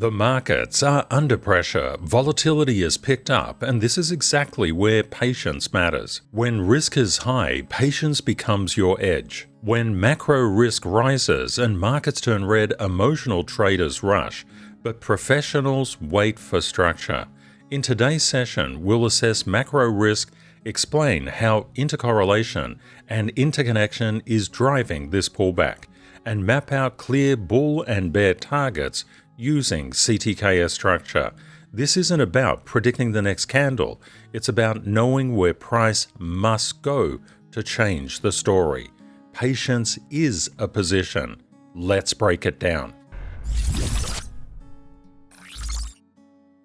The markets are under pressure, volatility has picked up, and this is exactly where patience matters. When risk is high, patience becomes your edge. When macro risk rises and markets turn red, emotional traders rush, but professionals wait for structure. In today's session, we'll assess macro risk, explain how intercorrelation and interconnection is driving this pullback, and map out clear bull and bear targets using CTKS structure. This isn't about predicting the next candle, it's about knowing where price must go to change the story. Patience is a position. Let's break it down.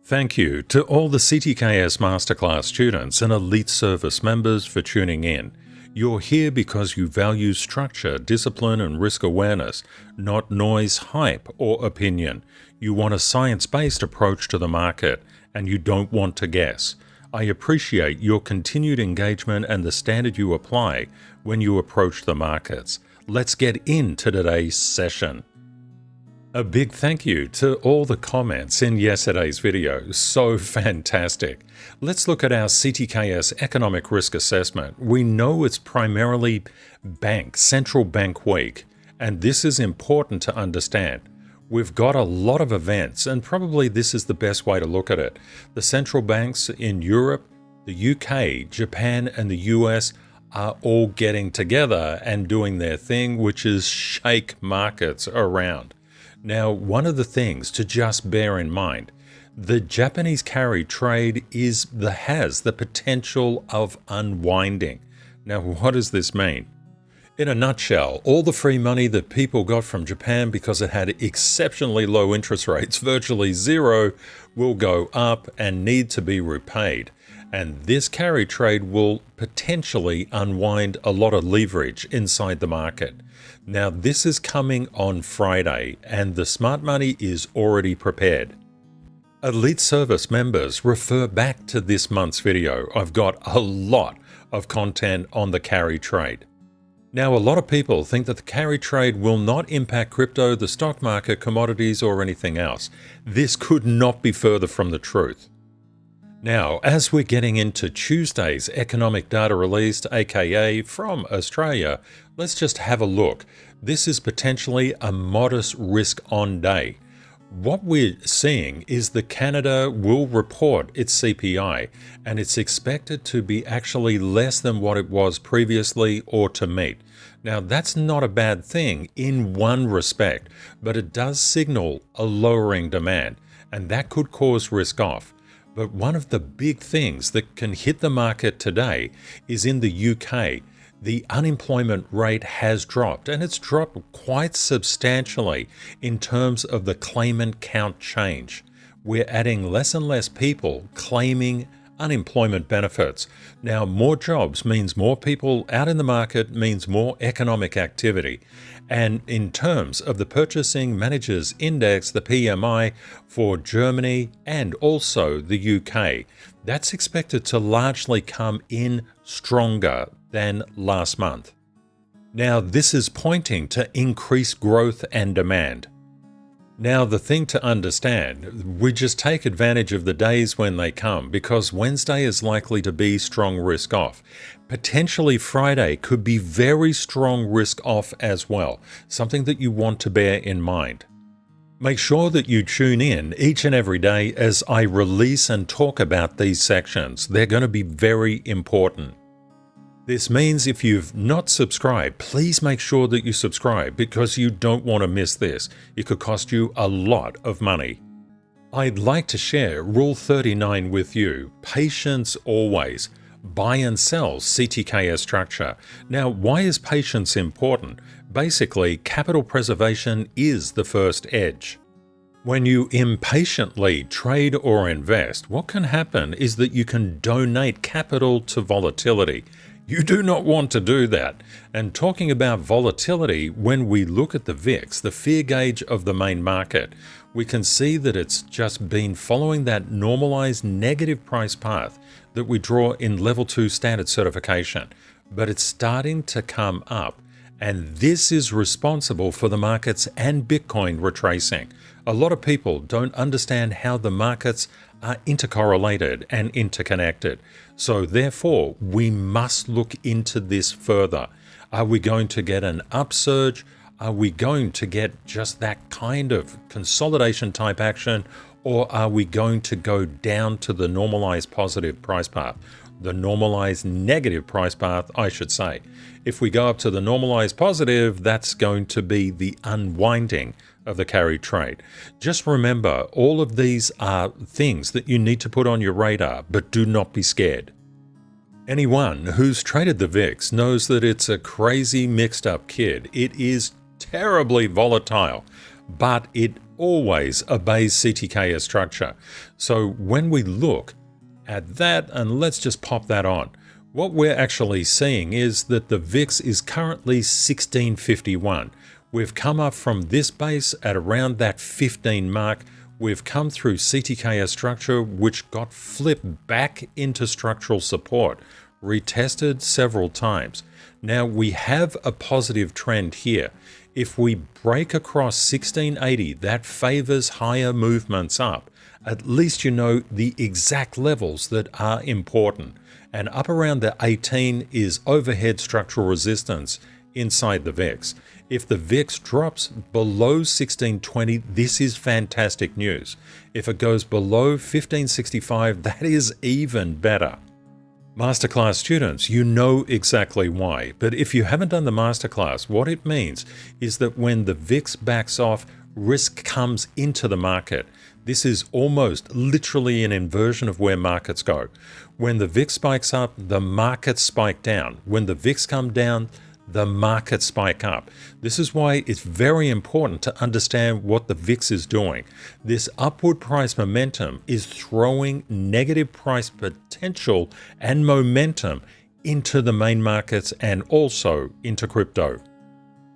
Thank you to all the CTKS Masterclass students and Elite Service members for tuning in. You're here because you value structure, discipline, and risk awareness, not noise, hype, or opinion. You want a science-based approach to the market, and you don't want to guess. I appreciate your continued engagement and the standard you apply when you approach the markets. Let's get into today's session. A big thank you to all the comments in yesterday's video. So fantastic. Let's look at our CTKS economic risk assessment. We know it's primarily central bank week, and this is important to understand. We've got a lot of events, and probably this is the best way to look at it. The central banks in Europe, the UK, Japan, and the US are all getting together and doing their thing, which is shake markets around. Now, one of the things to just bear in mind, the Japanese carry trade has the potential of unwinding. Now, what does this mean? In a nutshell, all the free money that people got from Japan because it had exceptionally low interest rates, virtually zero, will go up and need to be repaid. And this carry trade will potentially unwind a lot of leverage inside the market. Now, this is coming on Friday, and the smart money is already prepared. Elite Service members, refer back to this month's video. I've got a lot of content on the carry trade. Now, a lot of people think that the carry trade will not impact crypto, the stock market, commodities, or anything else. This could not be further from the truth. Now, as we're getting into Tuesday's economic data released, aka from Australia, let's just have a look. This is potentially a modest risk-on day. What we're seeing is that Canada will report its CPI, and it's expected to be actually less than what it was previously or to meet. Now, that's not a bad thing in one respect, but it does signal a lowering demand, and that could cause risk off. But one of the big things that can hit the market today is in the UK. The unemployment rate has dropped, and it's dropped quite substantially in terms of the claimant count change. We're adding less and less people claiming unemployment benefits. Now, more jobs means more people out in the market, means more economic activity. And in terms of the Purchasing Managers Index, the PMI for Germany and also the UK, that's expected to largely come in stronger than last month. Now, this is pointing to increased growth and demand. Now, the thing to understand, we just take advantage of the days when they come, because Wednesday is likely to be strong risk off. Potentially Friday could be very strong risk off as well, something that you want to bear in mind. Make sure that you tune in each and every day as I release and talk about these sections. They're going to be very important. This means if you've not subscribed, please make sure that you subscribe, because you don't want to miss this. It could cost you a lot of money. I'd like to share Rule 39 with you. Patience always. Buy and sell CTKS structure. Now, why is patience important? Basically, capital preservation is the first edge. When you impatiently trade or invest, what can happen is that you can donate capital to volatility. You do not want to do that. And talking about volatility, when we look at the VIX, the fear gauge of the main market, we can see that it's just been following that normalized negative price path that we draw in Level 2 standard certification. But it's starting to come up, And this is responsible for the markets and Bitcoin retracing. A lot of people don't understand how the markets are intercorrelated and interconnected. So therefore, we must look into this further. Are we going to get an upsurge? Are we going to get just that kind of consolidation type action? Or are we going to go down to the normalized positive price path? The normalized negative price path, I should say. If we go up to the normalized positive, that's going to be the unwinding of the carry trade. Just remember, all of these are things that you need to put on your radar, but do not be scared. Anyone who's traded the VIX knows that it's a crazy mixed up kid. It is terribly volatile, but it always obeys CTKS structure. So when we look at that, and let's just pop that on, what we're actually seeing is that the VIX is currently 1651. We've come up from this base at around that 15 mark. We've come through CTKS structure, which got flipped back into structural support, retested several times. Now we have a positive trend here. If we break across 1680, that favors higher movements up. At least you know the exact levels that are important. And up around the 18 is overhead structural resistance inside the VIX. If the VIX drops below 1620, this is fantastic news. If it goes below 1565, that is even better. Masterclass students, you know exactly why, but if you haven't done the masterclass, what it means is that when the VIX backs off, risk comes into the market. This is almost literally an inversion of where markets go. When the VIX spikes up, the markets spike down. When the VIX come down, the markets spike up. This is why it's very important to understand what the VIX is doing. This upward price momentum is throwing negative price potential and momentum into the main markets and also into crypto.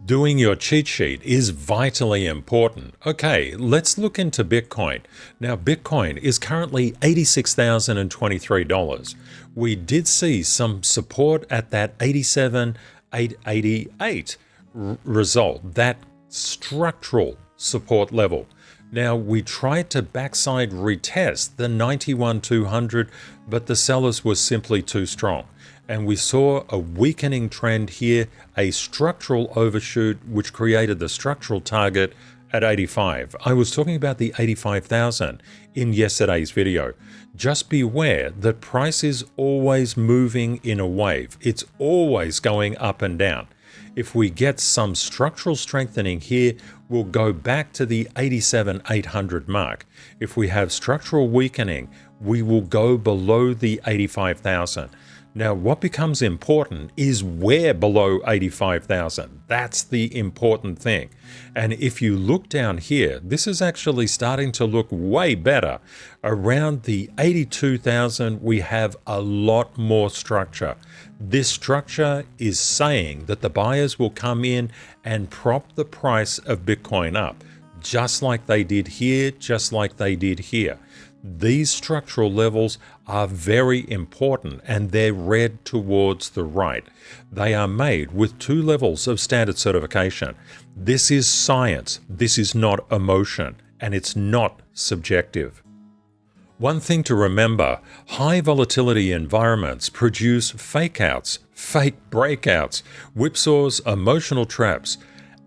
Doing your cheat sheet is vitally important. Okay, let's look into Bitcoin. Now, Bitcoin is currently $86,023. We did see some support at that 87,888 result, that structural support level. Now, we tried to backside retest the 91,200, but the sellers were simply too strong. And we saw a weakening trend here, a structural overshoot, which created the structural target at 85. I was talking about the 85,000 in yesterday's video. Just beware that price is always moving in a wave. It's always going up and down. If we get some structural strengthening here, we'll go back to the 87,800 mark. If we have structural weakening, we will go below the 85,000. Now, what becomes important is where below 85,000. That's the important thing. And if you look down here, this is actually starting to look way better. Around the 82,000, we have a lot more structure. This structure is saying that the buyers will come in and prop the price of Bitcoin up, just like they did here, just like they did here. These structural levels are very important and they're read towards the right. They are made with 2 levels of standard certification. This is science, this is not emotion, and it's not subjective. One thing to remember, high volatility environments produce fake outs, fake breakouts, whipsaws, emotional traps,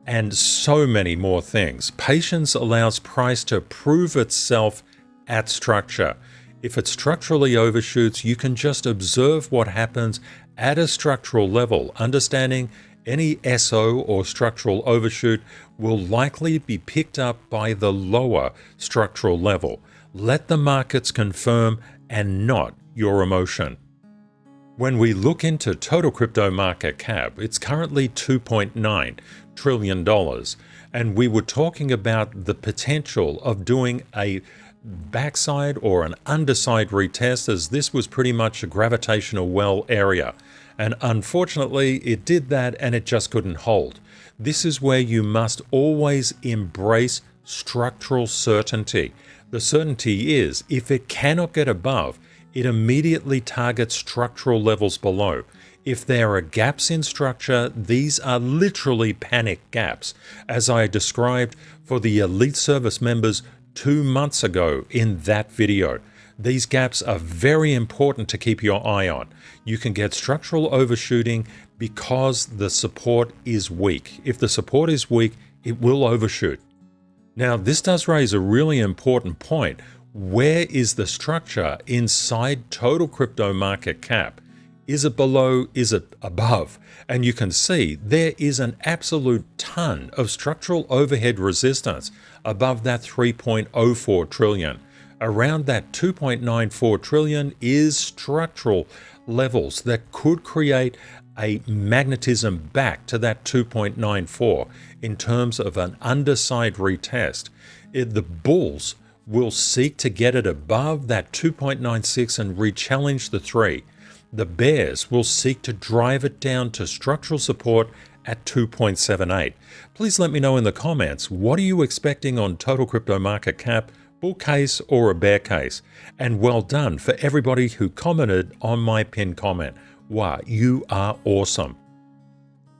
and so many more things. Patience allows price to prove itself at structure. If it structurally overshoots, you can just observe what happens at a structural level, understanding any SO or structural overshoot will likely be picked up by the lower structural level. Let the markets confirm and not your emotion. When we look into total crypto market cap, it's currently $2.9 trillion. And we were talking about the potential of doing a backside or an underside retest, as this was pretty much a gravitational well area. And unfortunately, it did that and it just couldn't hold. This is where you must always embrace structural certainty. The certainty is, if it cannot get above, it immediately targets structural levels below. If there are gaps in structure, these are literally panic gaps, as I described for the Elite Service members 2 months ago in that video. These gaps are very important to keep your eye on. You can get structural overshooting because the support is weak. If the support is weak, it will overshoot. Now, this does raise a really important point. Where is the structure inside total crypto market cap? Is it below? Is it above? And you can see there is an absolute ton of structural overhead resistance above that 3.04 trillion. Around that 2.94 trillion is structural levels that could create a magnetism back to that 2.94 in terms of an underside retest. The bulls will seek to get it above that 2.96 and re-challenge the 3. The bears will seek to drive it down to structural support at 2.78. Please let me know in the comments, what are you expecting on total crypto market cap, bull case or a bear case? And well done for everybody who commented on my pinned comment. Wow, you are awesome.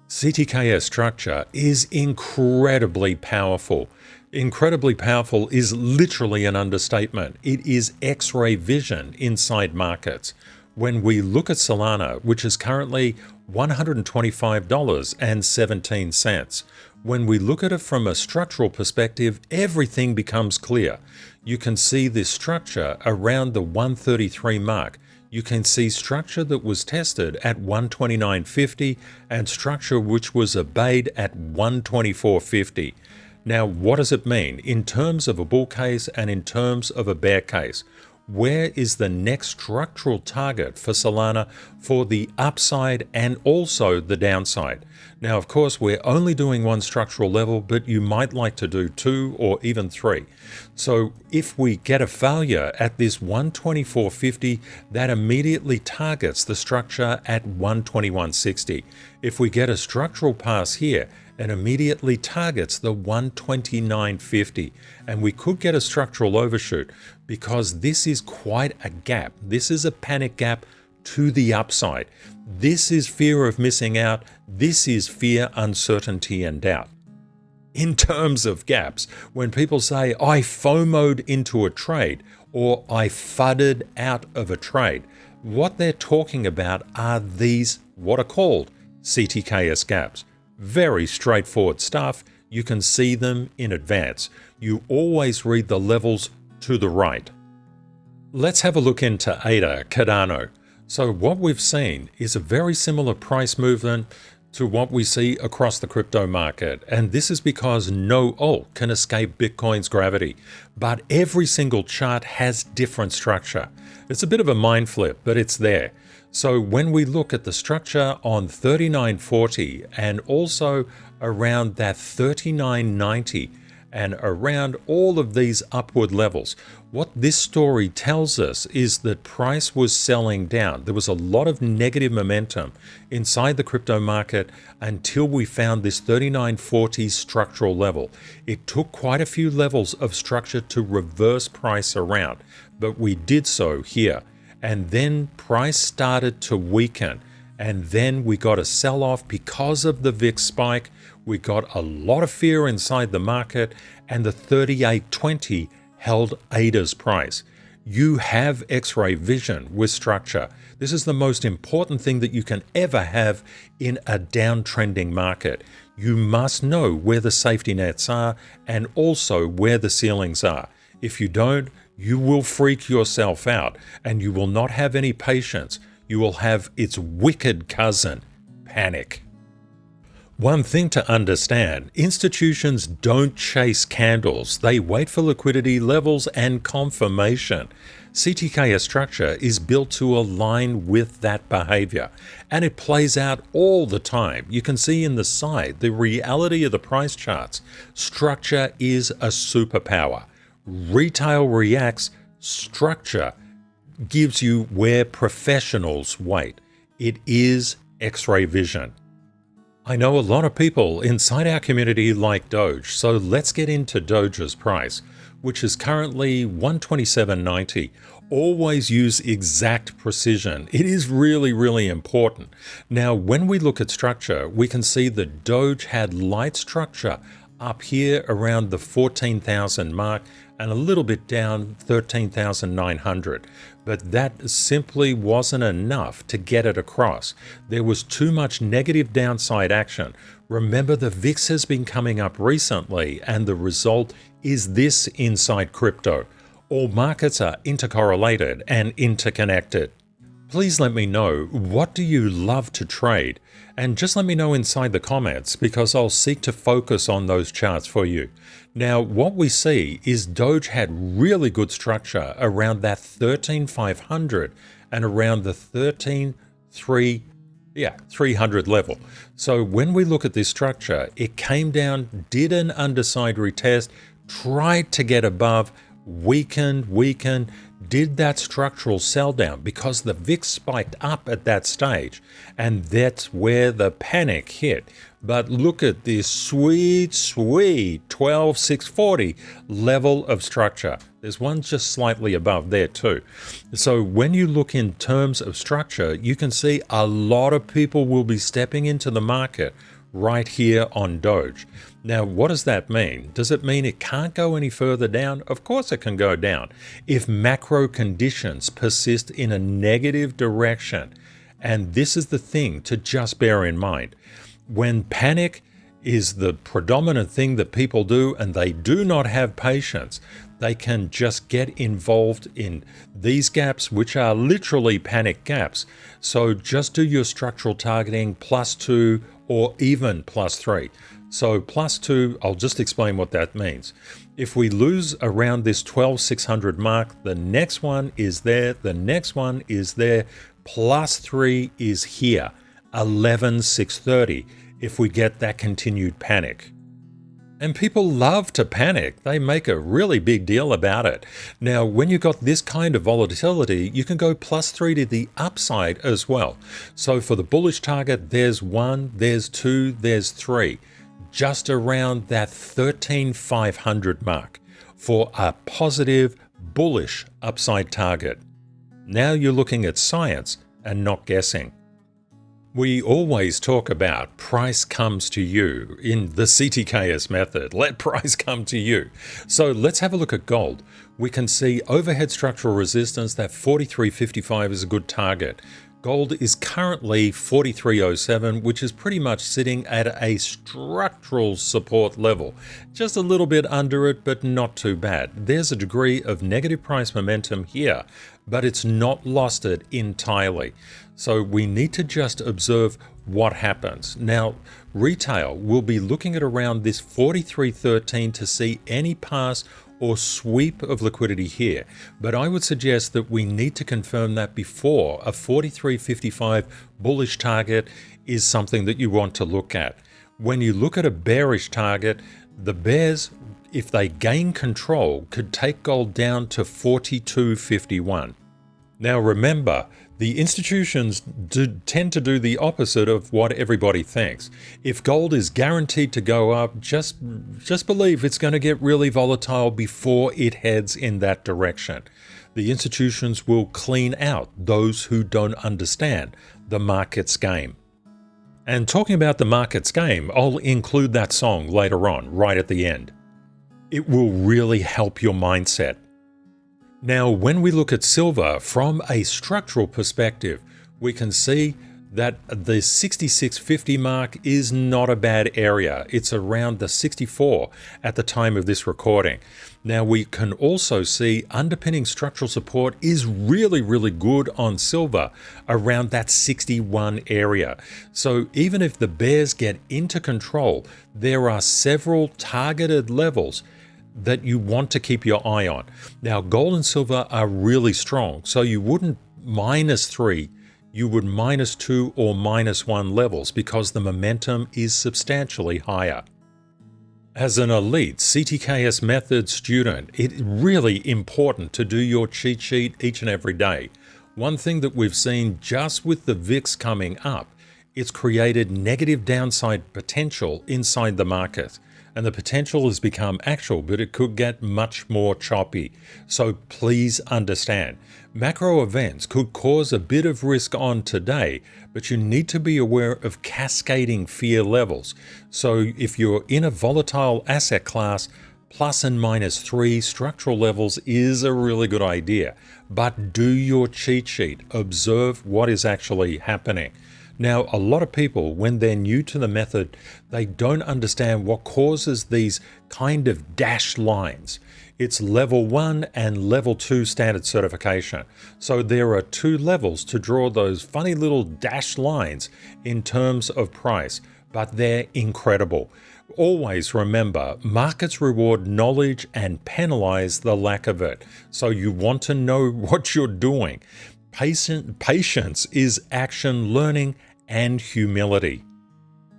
CTKS structure is incredibly powerful. Incredibly powerful is literally an understatement. It is X-ray vision inside markets. When we look at Solana, which is currently $125.17, when we look at it from a structural perspective, everything becomes clear. You can see this structure around the 133 mark. You can see structure that was tested at 129.50 and structure which was obeyed at 124.50. Now, what does it mean in terms of a bull case and in terms of a bear case? Where is the next structural target for Solana for the upside and also the downside? Now, of course, we're only doing one structural level, but you might like to do 2 or even 3. So if we get a failure at this 124.50, that immediately targets the structure at 121.60. If we get a structural pass here, and immediately targets the 129.50, and we could get a structural overshoot because this is quite a gap. This is a panic gap to the upside. This is fear of missing out. This is fear, uncertainty, and doubt. In terms of gaps, when people say, I FOMO'd into a trade or I FUD'd out of a trade, what they're talking about are these, what are called CTKS gaps. Very straightforward stuff. You can see them in advance. You always read the levels to the right. Let's have a look into ADA, Cardano. So what we've seen is a very similar price movement to what we see across the crypto market. And this is because no alt can escape Bitcoin's gravity. But every single chart has different structure. It's a bit of a mind flip, but it's there. So when we look at the structure on 39.40 and also around that 39.90 and around all of these upward levels, what this story tells us is that price was selling down. There was a lot of negative momentum inside the crypto market until we found this 39.40 structural level. It took quite a few levels of structure to reverse price around, but we did so here. And then price started to weaken. And then we got a sell-off because of the VIX spike. We got a lot of fear inside the market, and the 38.20 held ADA's price. You have X-ray vision with structure. This is the most important thing that you can ever have in a downtrending market. You must know where the safety nets are and also where the ceilings are. If you don't, you will freak yourself out and you will not have any patience. You will have its wicked cousin, panic. One thing to understand, institutions don't chase candles. They wait for liquidity levels and confirmation. CTKS structure is built to align with that behavior, and it plays out all the time. You can see in the side, the reality of the price charts. Structure is a superpower. Retail reacts, structure gives you where professionals wait. It is X-ray vision. I know a lot of people inside our community like Doge, so let's get into Doge's price. which is currently 127.90. Always use exact precision. It is really, really important. Now, when we look at structure, we can see that Doge had light structure up here around the 14,000 mark and a little bit down 13,900. But that simply wasn't enough to get it across. There was too much negative downside action. Remember, the VIX has been coming up recently, and the result is this inside crypto. All markets are intercorrelated and interconnected. Please let me know, what do you love to trade? And just let me know inside the comments, because I'll seek to focus on those charts for you. Now, what we see is Doge had really good structure around that 13,500 and around the 300 level. So when we look at this structure, it came down, did an underside retest, tried to get above, weakened, did that structural sell down because the VIX spiked up at that stage, and that's where the panic hit. But look at this sweet 12,640 level of structure. There's one just slightly above there too. So when you look in terms of structure, you can see a lot of people will be stepping into the market right here on Doge. Now, what does that mean? Does it mean it can't go any further down? Of course it can go down. If macro conditions persist in a negative direction, and this is the thing to just bear in mind, when panic is the predominant thing that people do and they do not have patience, they can just get involved in these gaps, which are literally panic gaps. So just do your structural targeting +2 or even +3. So +2, I'll just explain what that means. If we lose around this 12,600 mark, the next one is there, the next one is there, +3 is here, 11,630, if we get that continued panic. And people love to panic. They make a really big deal about it. Now, when you've got this kind of volatility, you can go +3 to the upside as well. So for the bullish target, there's 1, there's 2, there's 3. Just around that 13,500 mark for a positive, bullish upside target. Now you're looking at science and not guessing. We always talk about price comes to you in the CTKS method. Let price come to you. So let's have a look at gold. We can see overhead structural resistance, that 43.55 is a good target. Gold is currently 43.07, which is pretty much sitting at a structural support level. Just a little bit under it, but not too bad. There's a degree of negative price momentum here, but it's not lost it entirely. So we need to just observe what happens. Now, retail will be looking at around this 43.13 to see any pass or sweep of liquidity here, but I would suggest that we need to confirm that before a 43.55 bullish target is something that you want to look at. When you look at a bearish target, the bears, if they gain control, could take gold down to 42.51. Now remember, the institutions tend to do the opposite of what everybody thinks. If gold is guaranteed to go up, just believe it's going to get really volatile before it heads in that direction. The institutions will clean out those who don't understand the market's game. And talking about the market's game, I'll include that song later on, right at the end. It will really help your mindset. Now, when we look at silver from a structural perspective, we can see that the 66.50 mark is not a bad area. It's around the 64 at the time of this recording. Now, we can also see underpinning structural support is really, really good on silver around that 61 area. So even if the bears get into control, there are several targeted levels that you want to keep your eye on. Now, gold and silver are really strong, so you wouldn't -3, you would -2 or -1 levels because the momentum is substantially higher. As an elite CTKS method student, it's really important to do your cheat sheet each and every day. One thing that we've seen just with the VIX coming up, it's created negative downside potential inside the market. and the potential has become actual, but it could get much more choppy. So please understand, macro events could cause a bit of risk on today, but you need to be aware of cascading fear levels. So if you're in a volatile asset class, plus and minus 3 structural levels is a really good idea. But do your cheat sheet. Observe what is actually happening. Now, a lot of people, when they're new to the method, they don't understand what causes these kind of dashed lines. It's level 1 and level 2 standard certification. So there are 2 levels to draw those funny little dashed lines in terms of price, but they're incredible. Always remember, markets reward knowledge and penalize the lack of it. So you want to know what you're doing. Patience is action learning and humility.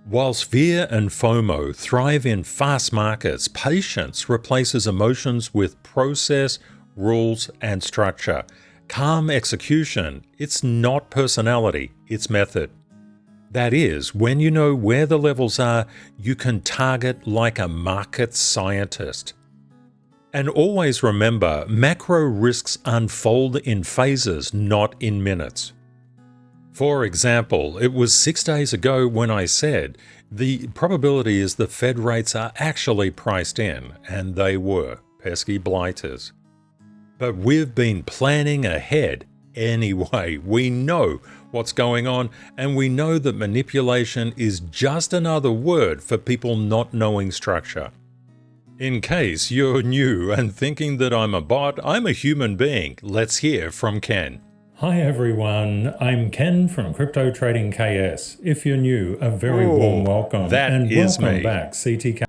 Whilst fear and FOMO thrive in fast markets, patience replaces emotions with process, rules, and structure. Calm execution, it's not personality, it's method. That is, when you know where the levels are, you can target like a market scientist. And always remember, macro risks unfold in phases, not in minutes. For example, it was 6 days ago when I said the probability is the Fed rates are actually priced in, and they were, pesky blighters. But we've been planning ahead anyway. We know what's going on, and we know that manipulation is just another word for people not knowing structure. In case you're new and thinking that I'm a bot, I'm a human being. Let's hear from Ken. Hi everyone, I'm Ken from Crypto Trading KS. If you're new, a very warm welcome. That is welcome me. back, CTKS.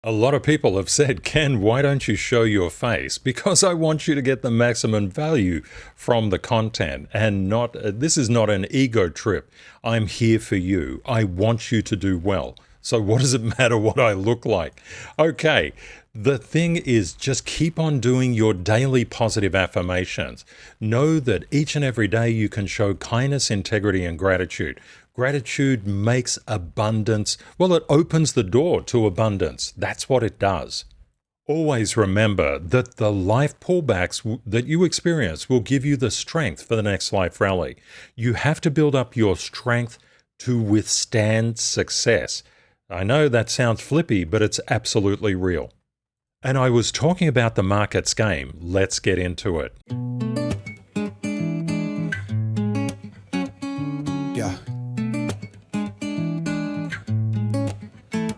A lot of people have said, Ken, why don't you show your face? Because I want you to get the maximum value from the content and not, this is not an ego trip. I'm here for you. I want you to do well. So what does it matter what I look like? Okay, the thing is just keep on doing your daily positive affirmations. Know that each and every day you can show kindness, integrity, and gratitude. Gratitude makes abundance. Well, it opens the door to abundance. That's what it does. Always remember that the life pullbacks that you experience will give you the strength for the next life rally. You have to build up your strength to withstand success. I know that sounds flippy, but it's absolutely real. And I was talking about the markets game. Let's get into it. Yeah.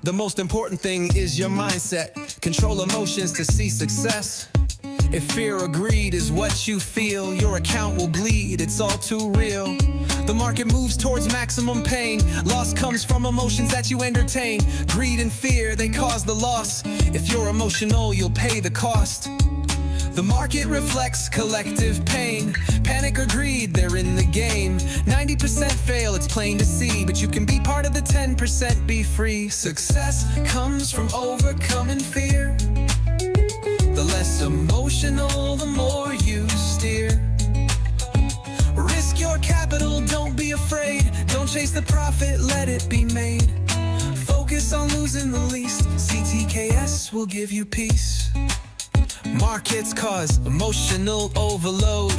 The most important thing is your mindset. Control emotions to see success. If fear or greed is what you feel, your account will bleed. It's all too real. The market moves towards maximum pain. Loss comes from emotions that you entertain. Greed and fear, they cause the loss. If you're emotional, you'll pay the cost. The market reflects collective pain. Panic or greed, they're in the game. 90% fail, it's plain to see. But you can be part of the 10%, be free. Success comes from overcoming fear. The less emotional, the more you steer. Risk your capital, don't be afraid. Don't chase the profit, let it be made. Focus on losing the least. CTKS will give you peace. Markets cause emotional overload.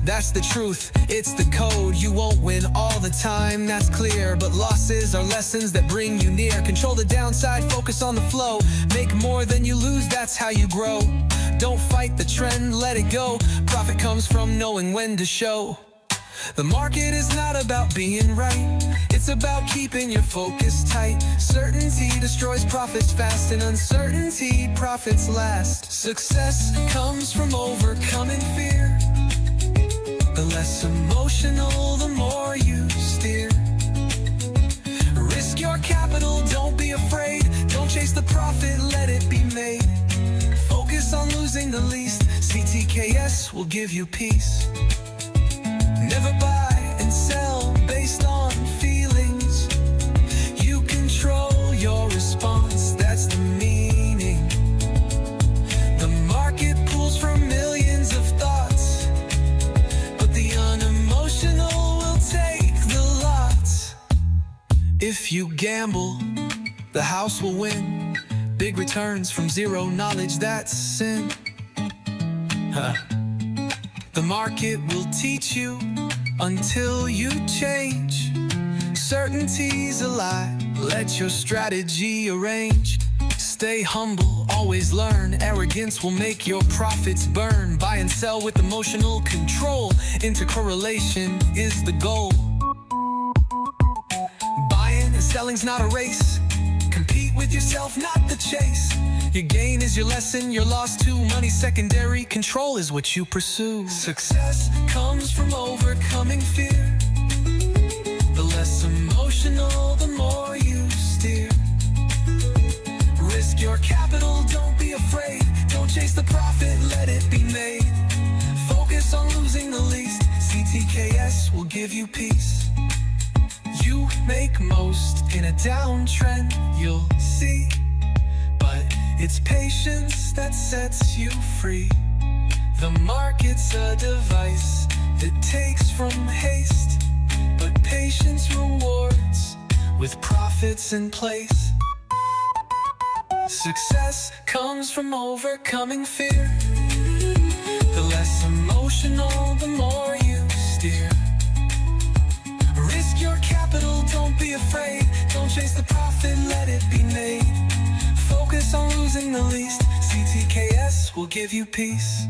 That's the truth, it's the code. You won't win all the time, that's clear. But losses are lessons that bring you near. Control the downside, focus on the flow. Make more than you lose, that's how you grow. Don't fight the trend, let it go. Profit comes from knowing when to show. The market is not about being right. It's about keeping your focus tight. Certainty destroys profits fast, and uncertainty profits last. Success comes from overcoming fear. The less emotional, the more you steer. Risk your capital, don't be afraid. Don't chase the profit, let it be made. Focus on losing the least. CTKS will give you peace. Never buy and sell based on feelings. You control your response, that's the meaning. The market pulls from millions of thoughts, but the unemotional will take the lots. If you gamble, the house will win. big returns from zero knowledge, that's sin. The market will teach you until you change. Certainty's a lie, let your strategy arrange. Stay humble, always learn. Arrogance will make your profits burn. Buy and sell with emotional control. Intercorrelation is the goal. Buying and selling's not a race. Compete with yourself, not the chase. Your gain is your lesson, your loss to money secondary. Control is what you pursue. Success comes from overcoming fear. The less emotional, the more you steer. Risk your capital, don't be afraid. Don't chase the profit, let it be made. Focus on losing the least. CTKS will give you peace. You make most in a downtrend, you'll see. But it's patience that sets you free. The market's a device that takes from haste, but patience rewards with profits in place. Success comes from overcoming fear. The less emotional, the more you steer. Risk your capital, don't be afraid. Don't chase the profit, let it be made. Focus on losing the least. CTKS will give you peace.